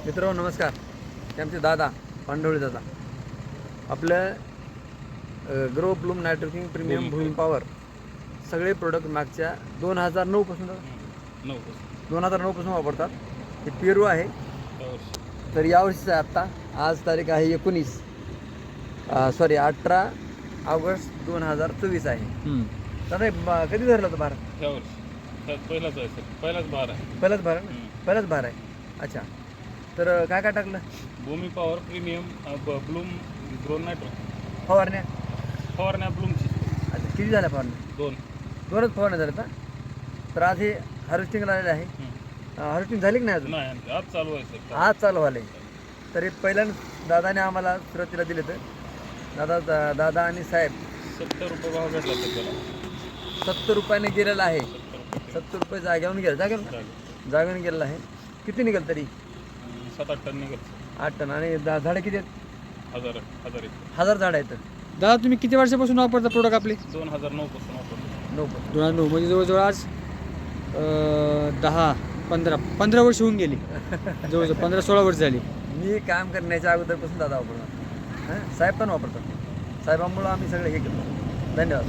मित्रांनो नमस्कार. ते आमचे दादा पांडवळे दादा. आपलं ग्रो ब्लूम नायट्रोकिंग प्रीमियम भूमी पॉवर सगळे प्रोडक्ट मागच्या 2009 पासून 2009 पासून वापरतात. हे पेरू आहे. तर यावर्षीचं आत्ता आज तारीख आहे 18 ऑगस्ट 2024 आहे. तर कधी धरलं होतं भार? पहिलाच बार आहे. पहिलाच भार आहे. अच्छा. तर काय काय टाकलं? Bhoomi power premium bloom grown nitro फवारण्या ब्लूमची. अच्छा, किती झाल्या फवारण्या? दोनच फवारण्या झाल्या का? तर आज हे हार्वेस्टिंगला आलेलं आहे. हार्वेस्टिंग झाली की नाही अजून? नाही, आज चालू आहे सर. आज चालू झाले. तर हे पहिल्यांदा दादाने आम्हाला सुरुवातीला दिले तर दादा आणि साहेब 70 रुपये भाव भेटला तर त्याला. 70 रुपयाने गेलेला आहे. 70 रुपये जागेवरून गेलं जागेवरून गेलेला आहे. किती निघेल तरी? 7-8 टन निघत. 8 टन. आणि झाडं किती आहेत? 1000 झाडं आहेत. दादा तुम्ही किती वर्षापासून वापरता प्रोडक्ट आपले? 2009 पासून वापरतो. 2009 म्हणजे जवळजवळ आज 15 वर्ष होऊन गेली. जवळजवळ 15-16 वर्ष झाली. मी काम करण्याच्या अगोदरपासून दादा वापरतात. साहेब पण वापरतात. साहेबांमुळं आम्ही सगळे हे करतो. धन्यवाद.